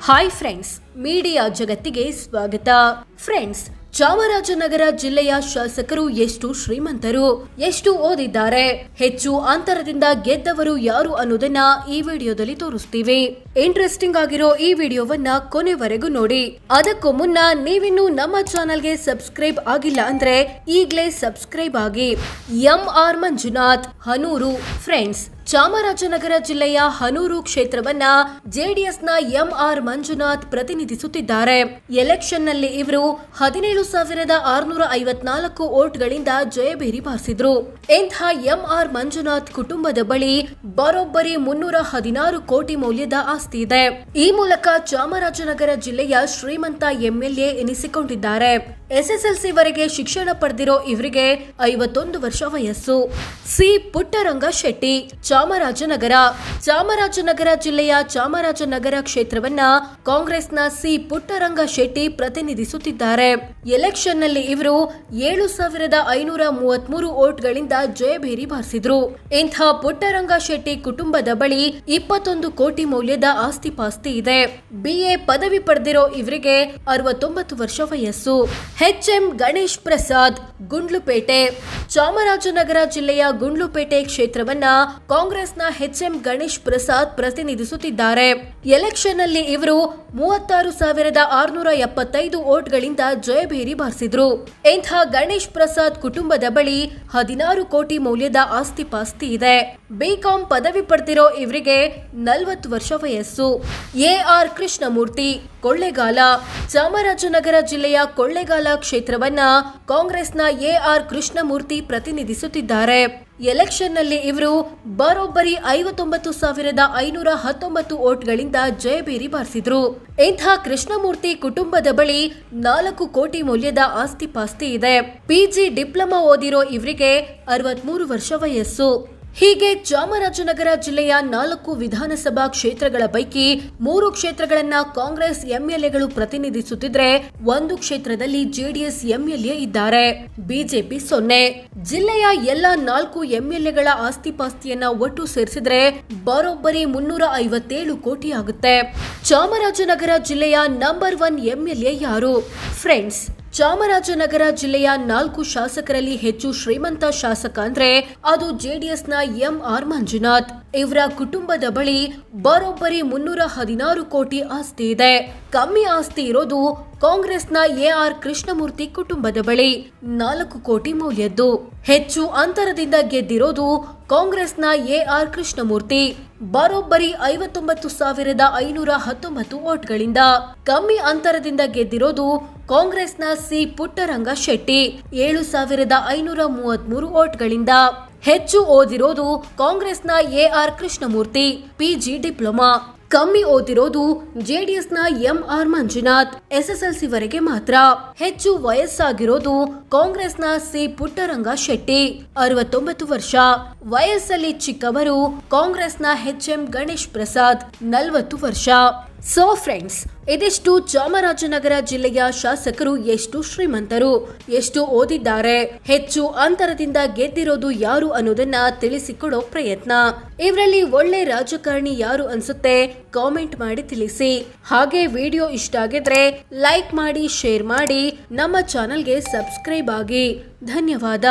Hi friends, media ಜಗತ್ತಿಗೆ ಸ್ವಾಗತ. Friends, Chamarajanagar ಜಿಲ್ಲೆಯ ಶಾಸಕರು ಎಷ್ಟು ಶ್ರೀಮಂತರು, ಎಷ್ಟು ಓದಿದ್ದಾರೆ, ಹೆಚ್ಚು ಅಂತರದಿಂದ ಗೆದ್ದವರು ಯಾರು ಅನ್ನೋದನ್ನ ಈ ವಿಡಿಯೋದಲ್ಲಿ ತೋರಿಸ್ತೀವಿ. ಇಂಟ್ರೆಸ್ಟಿಂಗ್ ಆಗಿರೋ ಈ ವಿಡಿಯೋವನ್ನ ಕೊನೆವರೆಗೂ ನೋಡಿ. ಅದಕ್ಕೂ ಮುನ್ನ ನೀವಿನ್ನು ನಮ್ಮ ಚಾನೆಲ್ಗೆ ಸಬ್ಸ್ಕ್ರೈಬ್ ಆಗಿಲ್ಲ ಅಂದ್ರೆ ಈಗಲೇ ಸಬ್ಸ್ಕ್ರೈಬ್ ಆಗಿ. ಎಂ.ಆರ್. ಮಂಜುನಾಥ್, ಹನೂರು. ಫ್ರೆಂಡ್ಸ್, ಚಾಮರಾಜನಗರ ಜಿಲ್ಲೆಯ ಹನೂರು ಕ್ಷೇತ್ರವನ್ನ ಜೆಡಿಎಸ್ನ ಎಂ.ಆರ್. ಮಂಜುನಾಥ್ ಪ್ರತಿನಿಧಿಸುತ್ತಿದ್ದಾರೆ. ಎಲೆಕ್ಷನ್ ನಲ್ಲಿ ಇವರು 17,654 ವೋಟ್ಗಳಿಂದ ಜಯಭೇರಿ ಬಾರಿಸಿದ್ರು. ಇಂಥ ಎಂ.ಆರ್. ಮಂಜುನಾಥ್ ಕುಟುಂಬದ ಬಳಿ ಬರೋಬ್ಬರಿ 316 ಕೋಟಿ ಮೌಲ್ಯದ ಆಸ್ತಿ ಇದೆ. ಈ ಮೂಲಕ ಚಾಮರಾಜನಗರ ಜಿಲ್ಲೆಯ ಶ್ರೀಮಂತ ಎಂಎಲ್ಎ ಎನಿಸಿಕೊಂಡಿದ್ದಾರೆ. ಎಸ್ಎಸ್ಎಲ್ಸಿ ವರೆಗೆ ಶಿಕ್ಷಣ ಪಡೆದಿರೋ ಇವರಿಗೆ 51 ವರ್ಷ ವಯಸ್ಸು. ಸಿ. ಪುಟ್ಟರಂಗ ಶೆಟ್ಟಿ, ಚಾಮರಾಜನಗರ ಜಿಲ್ಲೆಯ ಚಾಮರಾಜನಗರ ಕ್ಷೇತ್ರವನ್ನ ಕಾಂಗ್ರೆಸ್ನ ಸಿ. ಪುಟ್ಟರಂಗ ಶೆಟ್ಟಿ ಪ್ರತಿನಿಧಿಸುತ್ತಿದ್ದಾರೆ. ಎಲೆಕ್ಷನ್ ನಲ್ಲಿ ಇವರು 7,533 ವೋಟ್ಗಳಿಂದ ಜಯಭೇರಿ ಬಾರಿಸಿದ್ರು. ಇಂಥ ಪುಟ್ಟರಂಗ ಶೆಟ್ಟಿ ಕುಟುಂಬದ ಬಳಿ 21 ಕೋಟಿ ಮೌಲ್ಯದ ಆಸ್ತಿ ಪಾಸ್ತಿ ಇದೆ. BA ಪದವಿ ಪಡೆದಿರೋ ಇವರಿಗೆ 69 ವರ್ಷ ವಯಸ್ಸು. HM ಗಣೇಶ್ ಪ್ರಸಾದ್, ಗುಂಡ್ಲುಪೇಟೆ, ಚಾಮರಾಜನಗರ ಜಿಲ್ಲೆಯ ಗುಂಡ್ಲುಪೇಟೆ ಕ್ಷೇತ್ರವನ್ನ ಕಾಂಗ್ರೆಸ್ನ HM ಗಣೇಶ್ ಪ್ರಸಾದ್ ಪ್ರತಿನಿಧಿಸುತ್ತಿದ್ದಾರೆ. ಎಲೆಕ್ಷನ್ ನಲ್ಲಿ ಇವರು 36,675 ವೋಟ್ಗಳಿಂದ ಜಯಭೇರಿ ಬಾರಿಸಿದ್ರು. ಇಂಥ ಗಣೇಶ್ ಪ್ರಸಾದ್ ಕುಟುಂಬದ ಬಳಿ 16 ಕೋಟಿ ಮೌಲ್ಯದ ಆಸ್ತಿ ಪಾಸ್ತಿ ಇದೆ. BCom ಪದವಿ ಪಡೆದಿರೋ ಇವರಿಗೆ 40 ವರ್ಷ ವಯಸ್ಸು. AR ಕೃಷ್ಣಮೂರ್ತಿ, ಕೊಳ್ಳೇಗಾಲ, ಚಾಮರಾಜನಗರ ಜಿಲ್ಲೆಯ ಕೊಳ್ಳೇಗಾಲ ಕ್ಷೇತ್ರವನ್ನ ಕಾಂಗ್ರೆಸ್ನ AR ಕೃಷ್ಣಮೂರ್ತಿ ಪ್ರತಿನಿಧಿಸುತ್ತಿದ್ದಾರೆ. ಎಲೆಕ್ಷನ್ ನಲ್ಲಿ ಇವರು ಬರೋಬ್ಬರಿ 59,519 ವೋಟ್ಗಳಿಂದ ಜಯಭೇರಿ ಬಾರಿಸಿದ್ರು. ಇಂಥ ಕೃಷ್ಣಮೂರ್ತಿ ಕುಟುಂಬದ ಬಳಿ 4 ಕೋಟಿ ಮೌಲ್ಯದ ಆಸ್ತಿ ಪಾಸ್ತಿ ಇದೆ. PG ಡಿಪ್ಲೊಮಾ ಓದಿರೋ ಇವರಿಗೆ 63 ವರ್ಷ ವಯಸ್ಸು. ಹೀಗೆ ಚಾಮರಾಜನಗರ ಜಿಲ್ಲೆಯ 4 ವಿಧಾನಸಭಾ ಕ್ಷೇತ್ರಗಳ ಪೈಕಿ 3 ಕ್ಷೇತ್ರಗಳನ್ನ ಕಾಂಗ್ರೆಸ್ ಎಂಎಲ್ಎಗಳು ಪ್ರತಿನಿಧಿಸುತ್ತಿದ್ರೆ 1 ಕ್ಷೇತ್ರದಲ್ಲಿ ಜೆಡಿಎಸ್ ಎಂಎಲ್ಎ ಇದ್ದಾರೆ. ಬಿಜೆಪಿ 0. ಜಿಲ್ಲೆಯ ಎಲ್ಲ 4 ಎಂಎಲ್ಎಗಳ ಆಸ್ತಿ ಪಾಸ್ತಿಯನ್ನ ಒಟ್ಟು ಸೇರಿಸಿದ್ರೆ ಬರೋಬ್ಬರಿ 357 ಕೋಟಿ ಆಗುತ್ತೆ. ಚಾಮರಾಜನಗರ ಜಿಲ್ಲೆಯ ನಂಬರ್ 1 ಎಂಎಲ್ಎ ಯಾರು? ಫ್ರೆಂಡ್ಸ್, ಚಾಮರಾಜನಗರ ಜಿಲ್ಲೆಯ 4 ಶಾಸಕರಲ್ಲಿ ಹೆಚ್ಚು ಶ್ರೀಮಂತ ಶಾಸಕ ಅಂದ್ರೆ ಅದು ಜೆಡಿಎಸ್ನ ಎಂ.ಆರ್. ಮಂಜುನಾಥ್. ಇವರ ಕುಟುಂಬದ ಬಳಿ ಬರೋಬ್ಬರಿ 316 ಕೋಟಿ ಆಸ್ತಿ ಇದೆ. ಕಮ್ಮಿ ಆಸ್ತಿ ಇರೋದು ಕಾಂಗ್ರೆಸ್ನ AR ಕೃಷ್ಣಮೂರ್ತಿ ಕುಟುಂಬದ ಬಳಿ 4 ಕೋಟಿ ಮೌಲ್ಯದ್ದು. ಹೆಚ್ಚು ಅಂತರದಿಂದ ಗೆದ್ದಿರೋದು ಕಾಂಗ್ರೆಸ್ನ AR ಕೃಷ್ಣಮೂರ್ತಿ ಬರೋಬ್ಬರಿ 59,519 ವೋಟ್ಗಳಿಂದ. ಕಮ್ಮಿ ಅಂತರದಿಂದ ಗೆದ್ದಿರೋದು ಕಾಂಗ್ರೆಸ್ನ ಸಿ. ಪುಟ್ಟರಂಗ ಶೆಟ್ಟಿ 7,533 ವೋಟ್ಗಳಿಂದ. ಹೆಚ್ಚು ಓದಿರೋದು ಕಾಂಗ್ರೆಸ್ನ AR ಕೃಷ್ಣಮೂರ್ತಿ, PG ಡಿಪ್ಲೊಮಾ. ಕಮ್ಮಿ ಓದಿರೋದು ಜೆಡಿಎಸ್ನ ಎಂ.ಆರ್. ಮಂಜುನಾಥ್, SSLC ವರೆಗೆ ಮಾತ್ರ. ಹೆಚ್ಚು ವಯಸ್ಸಾಗಿರೋದು ಕಾಂಗ್ರೆಸ್ನ ಸಿ. ಪುಟ್ಟರಂಗ ಶೆಟ್ಟಿ 69 ವರ್ಷ. ವಯಸ್ಸಲ್ಲಿ ಚಿಕ್ಕವರು ಕಾಂಗ್ರೆಸ್ನ HM ಗಣೇಶ್ ಪ್ರಸಾದ್ 40 ವರ್ಷ. ಸೊ ಫ್ರೆಂಡ್ಸ್, ಇದಿಷ್ಟು ಚಾಮರಾಜನಗರ ಜಿಲ್ಲೆಯ ಶಾಸಕರು ಎಷ್ಟು ಶ್ರೀಮಂತರು, ಎಷ್ಟು ಓದಿದ್ದಾರೆ, ಹೆಚ್ಚು ಅಂತರದಿಂದ ಗೆದ್ದಿರೋದು ಯಾರು ಅನ್ನೋದನ್ನ ತಿಳಿಸಿಕೊಡೋ ಪ್ರಯತ್ನ. ಇವರಲ್ಲಿ ಒಳ್ಳೆ ರಾಜಕಾರಣಿ ಯಾರು ಅನ್ಸುತ್ತೆ ಕಾಮೆಂಟ್ ಮಾಡಿ ತಿಳಿಸಿ. ಹಾಗೆ ವಿಡಿಯೋ ಇಷ್ಟ ಆಗಿದ್ರೆ ಲೈಕ್ ಮಾಡಿ, ಶೇರ್ ಮಾಡಿ, ನಮ್ಮ ಚಾನೆಲ್ಗೆ ಸಬ್ಸ್ಕ್ರೈಬ್ ಆಗಿ. ಧನ್ಯವಾದ.